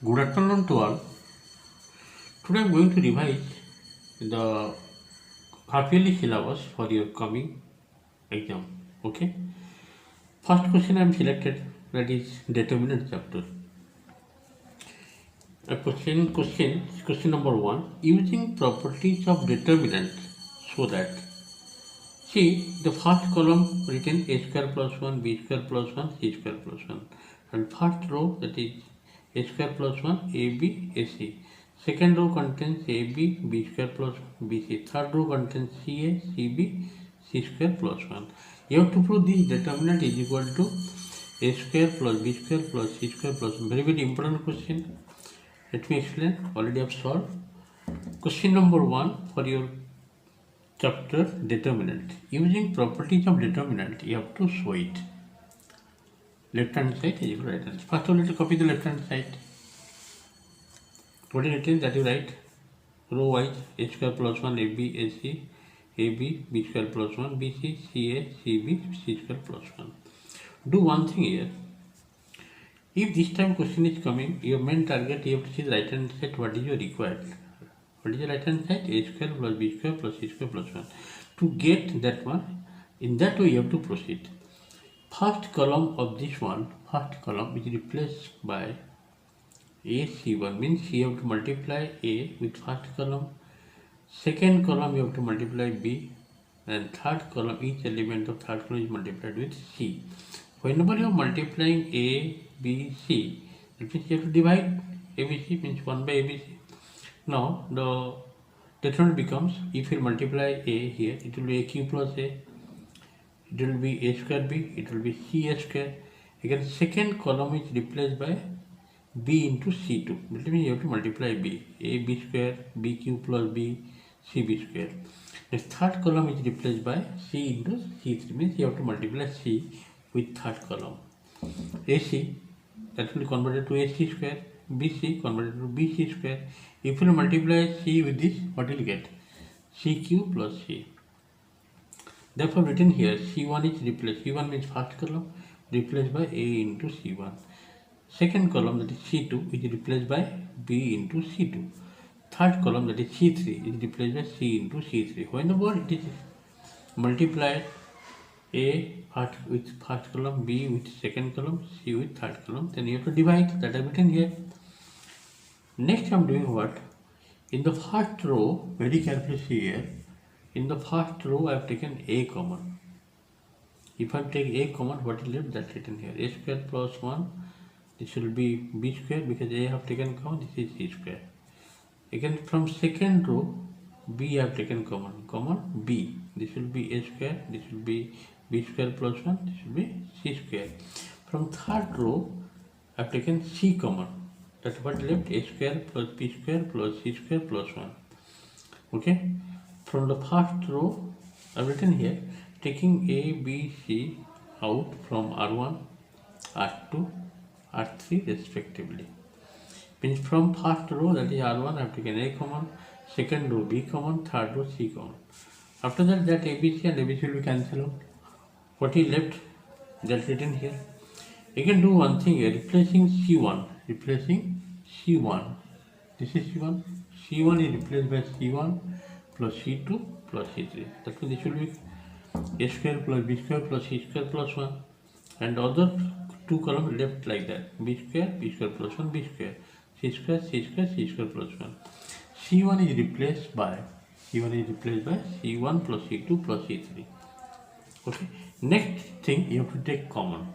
Good afternoon to all. Today I am going to revise the half-yearly syllabus for your coming exam. Okay. First question I am selected, that is determinant chapter. A question number one. Using properties of determinants so that, see the first column written a square plus 1, b square plus 1, c square plus 1, and first row, that is a square plus 1, ab, ac. Second row contains AB, B square plus BC. Third row contains CA, CB, C square plus 1. You have to prove this determinant is equal to A square plus B square plus C square plus 1. Very, very important question. Let me explain. Already I have solved. Question number 1 for your chapter determinant. Using properties of determinant, you have to show it. Left hand side is equal to right hand side. First of all, let us copy the left hand side. What is written that you write? Row wise a square plus 1 ab ac ab b square plus 1 bc ca cb c square plus 1. Do one thing here. If this time question is coming, your main target, you have to see the right hand side. What is your required? What is the right hand side? A square plus b square plus c square plus 1. To get that one, in that way you have to proceed. First column of this one, first column is replaced by AC1, means you have to multiply A with first column, second column you have to multiply B, and third column, each element of third column is multiplied with C. Whenever you are multiplying A, B, C, it means you have to divide ABC, means 1 by ABC. Now the determinant becomes, if you multiply A here, it will be AQ plus A, it will be A square B, it will be C square. Again, second column is replaced by B into C2. That means you have to multiply B. AB square, BQ plus B, CB square. The third column is replaced by C into C3. Means you have to multiply C with third column. AC, that will be converted to AC square. BC converted to BC square. If you multiply C with this, what will you get? CQ plus C. Therefore, written here, C1 is replaced. C1 means first column, replaced by A into C1. Second column, that is C2, is replaced by B into C2. Third column, that is C3, is replaced by C into C3. Whenever it is multiplied, A with first column, B with second column, C with third column, then you have to divide. That I have written here. Next I am doing what? In the first row, very carefully see here, in the first row I have taken A common. If I take A common, what is left? That written here. A square plus 1. This will be B square, because A have taken common, this is C square. Again, from second row, B have taken common B. This will be A square, this will be B square plus 1, this will be C square. From third row, I have taken C common. That's what left, A square plus B square plus C square plus 1. Okay. From the first row, I have written here, taking A, B, C out from R1, R2, R3 respectively. Means from first row, that is R1, I have taken A common, second row B common, third row C common. After that, ABC and ABC will be cancelled out. What is left? That's written here. You can do one thing here, replacing C1. This is C1. C1 is replaced by C1 plus C2 plus C3. That means this will be A square plus B square plus C square plus 1. And other two columns left like that. B square plus 1, B square, C square plus 1. C1 is replaced by C1 plus C2 plus C3. Okay. Next thing, you have to take common.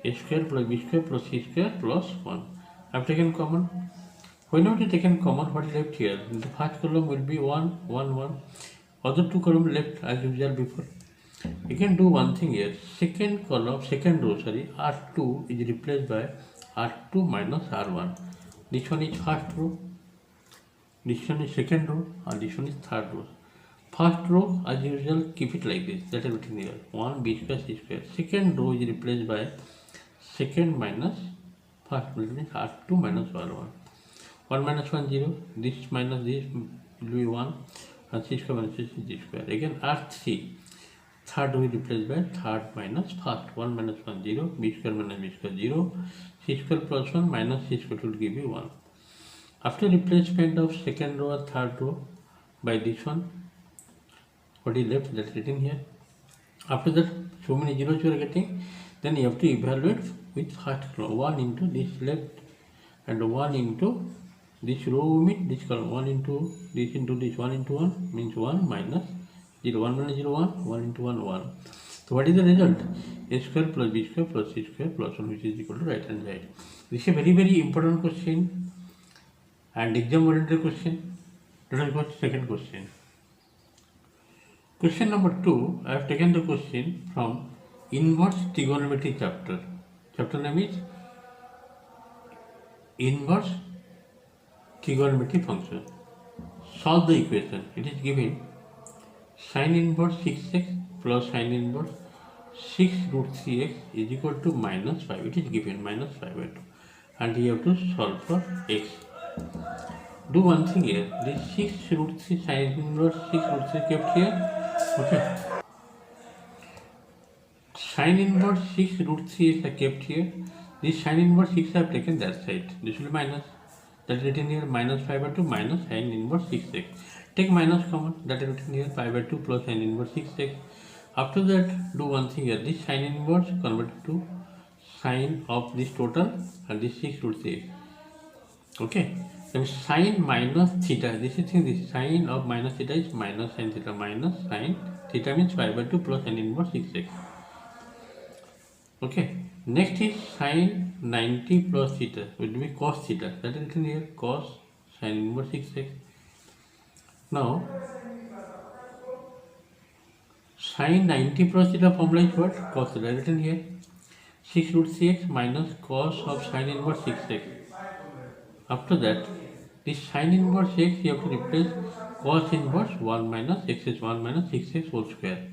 A square plus B square plus C square plus 1. I have taken common. Whenever you taken common, what is left here? The first column will be 1, 1, 1. Other two columns left as usual before. You can do one thing here. Second row, R2 is replaced by R2 minus R1. This one is first row, this one is second row, and this one is third row. First row, as usual, keep it like this. That is written here. 1 B square C square. Second row is replaced by second minus first, which means R2 minus R1. 1 minus 1, 0. This minus this will be 1. And C square minus C square. Again, R3. Third row is replaced by third minus first. 1 minus 1, 0. B square minus B square, 0. c square plus 1 minus c square will give you 1. After replacement of second row or third row by this one, what is left, that's written here. After that, so many zeros you are getting, then you have to evaluate with first row. 1 into this left and 1 into this row means this column. 1 into this 1 into 1 means 1 minus 0. 1 minus 0 1, 1 into 1 1. So what is the result? A square plus b square plus c square plus 1, which is equal to right hand side. This is a very important question and exam oriented question. Let us go to second question. Question number 2, I have taken the question from inverse trigonometry chapter. Chapter name is inverse trigonometry function. Solve the equation. It is given sin inverse 6x plus sin inverse 6 root 3x is equal to minus 5. It is given minus 5 by 2. And you have to solve for x. Do one thing here. This 6 root 3 sin inverse 6 root 3 kept here. Okay. Sin inverse 6 root 3 is kept here. This sin inverse 6 I have taken that side. This will be minus. That is written here minus 5 by 2 minus sin inverse 6x. Take minus common. That is written here 5 by 2 plus sin inverse 6x. After that, do one thing here. This sin inverse converted to sine of this total and this 6 root 3x. Okay. Then sine minus theta. This is sine of minus theta is minus sin theta minus sine theta means 5 by 2 plus sin inverse 6x. Okay. Next is sine 90 plus theta will be cos theta. That is written here cos sin inverse 6x. Now sine 90 plus theta formula is what? Cos theta written here 6 root 3x minus cos of sin inverse 6x. After that, this sin inverse x you have to replace cos inverse 1 minus x is 1 minus 6x whole square.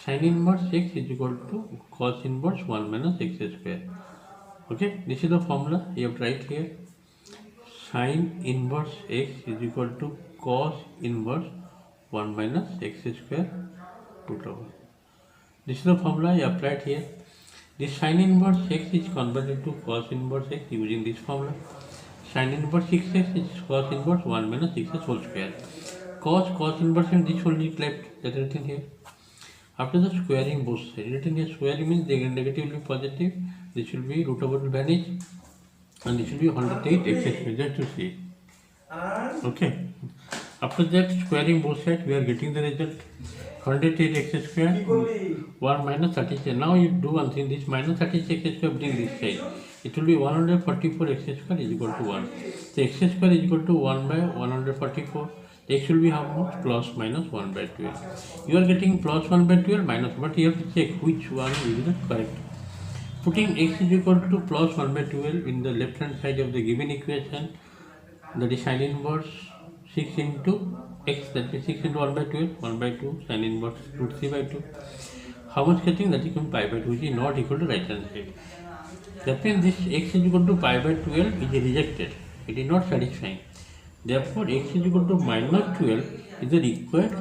Sin inverse x is equal to cos inverse 1 minus x square. Okay, this is the formula you have to write here. Sin inverse x is equal to cos inverse 1 minus x square root over. This is the formula you applied here. This sin inverse x is converted to cos inverse x using this formula. Sin inverse 6x is cos inverse 1 minus 6x whole square. Cos inverse and this only left, that is written here. After the squaring both sides, written here squaring means the negative will be positive, this will be root over will vanish, and this will be 108 x square, just to see. Okay. After that squaring both sides, we are getting the result 108 x square 1 minus 36. Now you do one thing, this minus 36 x square bring this side. It will be 144 x square is equal to 1. So x square is equal to 1 by 144. X will be how much? Plus minus 1 by 12. You are getting plus 1 by 12 minus, but you have to check which one is the correct. Putting x is equal to plus 1 by 12 in the left hand side of the given equation, that is sin inverse 6 into x, that is 6 into 1 by 12, 1 by 2, sin inverse root 3 by 2. How much getting? That is pi by 2, which is not equal to right hand side. That means this x is equal to pi by 12 is rejected. It is not satisfying. Therefore, x is equal to minus 12 is the required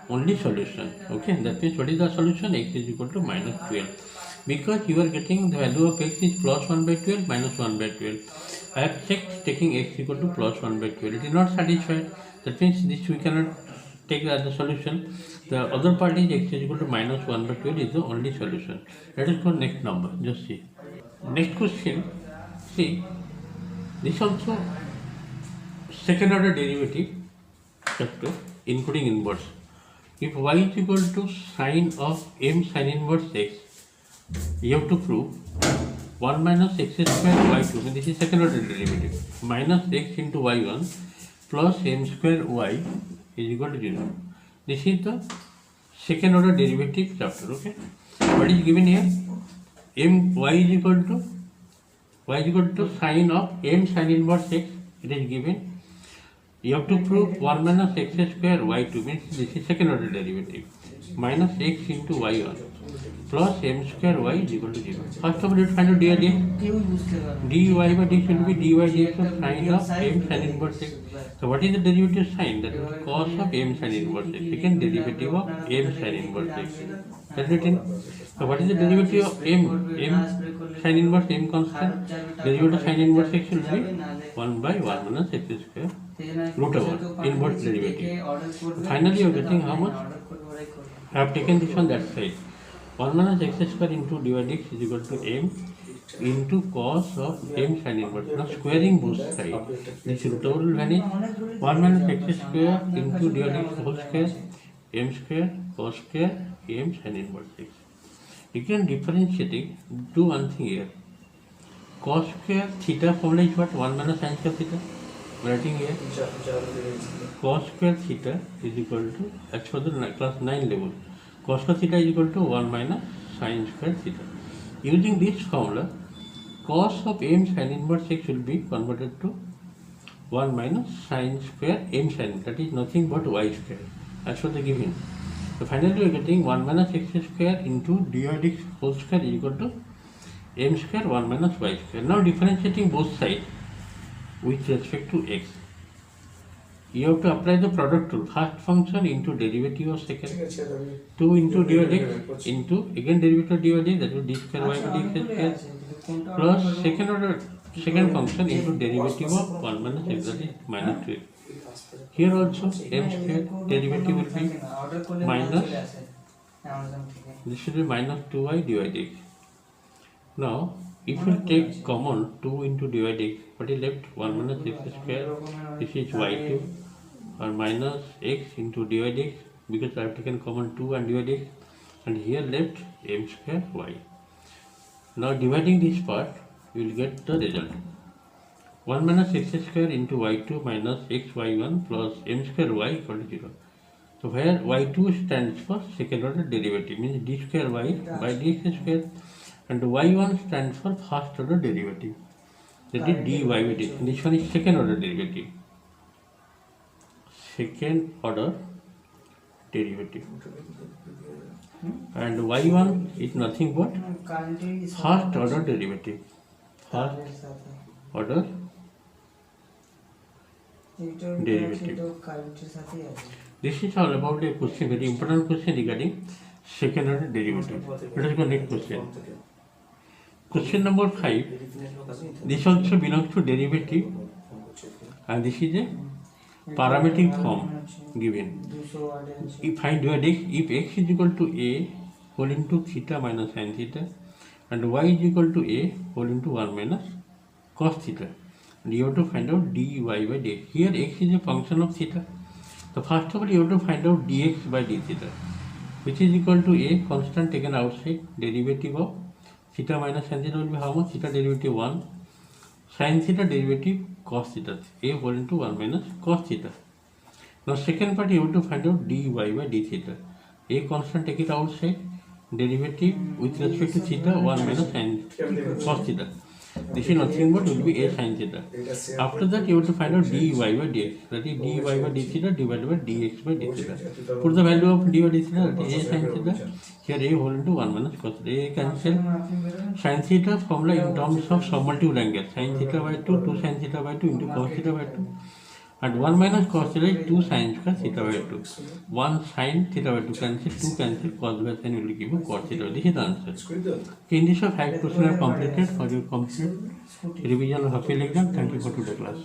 only solution. Okay, that means what is the solution? X is equal to minus 12. Because you are getting the value of x is plus 1 by 12 minus 1 by 12. I have checked taking x equal to plus 1 by 12. It is not satisfied. That means this we cannot take as the solution. The other part is x is equal to minus 1 by 12 is the only solution. Let us go next number. Just see. Next question. See, this also second order derivative chapter including inverse. If y is equal to sine of m sin inverse x, you have to prove 1 minus x square y2, and this is second order derivative, minus x into y1 plus m square y is equal to 0. This is the second order derivative chapter. Okay, what is given here? Y is equal to sine of m sin inverse x. It is given. You have to prove 1 minus x square y2 means this is second order derivative minus x into y1 plus m square y is equal to 0. First of all, you find out dx. dy by dx will be dy dx of sine of m sin inverse x. So what is the derivative sine? That is cos of m sin inverse x. Second derivative of m sin inverse x. That's written. So what is the derivative of m? M sin inverse m constant. Derivative of sin inverse x will be 1 by 1 minus x square root over inverse derivative. Finally, you are getting how much? I have taken this one that side. 1 minus x square into dy dx is equal to m into cos of m sin inverse. Now squaring both sides, this root over will vanish. 1 minus x square into dy dx whole square, m square cos square m sin inverse x. You can differentiate it, do one thing here. Cos square theta formula is what? 1 minus sin square theta. Writing here. Cos square theta is equal to, as for the class 9 level, cos square theta is equal to 1 minus sin square theta. Using this formula, cos of m sin inverse x will be converted to 1 minus sin square m sin, that is nothing but y square, as for the given. So finally we are getting 1 minus x square into dy dx whole square is equal to m square 1 minus y square. Now differentiating both sides with respect to x, you have to apply the product rule. First function into derivative of second, 2 into dy dx into again derivative of dy dx, that will d square y by dx square, plus second function into derivative of 1 minus x, that is minus 2x. Here also m square derivative will be minus, this will be minus 2y dy dx. Now if we take common 2 into dy dx, what is left? 1 minus x square, this is y2, or minus x into dy dx, because I have taken common 2 and dy dx, and here left m square y. Now dividing this part, you will get the result. 1 minus x square into y2 minus xy1 plus m square y equal to 0. So where y2 stands for second order derivative, means d square y by dx square, and y1 stands for first order derivative, that is dy by dx. This one is second order derivative. Second order derivative. And y1 is nothing but first order derivative. First order derivative. This is all about a question, very important question regarding second order derivative. Let us go next question. Question number 5. This also belongs to derivative, and this is a parametric form given. If find dy dx, if x is equal to a whole into theta minus sin theta, and y is equal to a whole into 1 minus cos theta, and you have to find out dy by dx. Here x is a function of theta. So first of all you have to find out dx by d theta, which is equal to a constant taken outside, derivative of theta minus sin theta will be how much? Theta derivative 1, sin theta derivative cos theta, a whole into 1 minus cos theta. Now second part you have to find out dy by d theta. A constant, take it outside, derivative with respect to theta 1 minus sin cos theta. This is nothing but will be a sin theta. After that you have to find out dy by dx, that is dy by d theta divided by dx by d theta. Put the value of dy by d theta, that is a sin theta. Here a whole into 1 minus cos theta. A cancel. Sin theta formula in terms of submultiple angle. Sin theta by 2, 2 sin theta by 2 into cos theta by 2. And 1 minus cos theta is 2 sin square theta by 2. 1 sin theta by 2 cancel, 2 cancel, cos by sin will give you cos theta. This is the answer. Okay, in this 5 questions are completed for your complete revision of appeal exam. Thank you for today's class.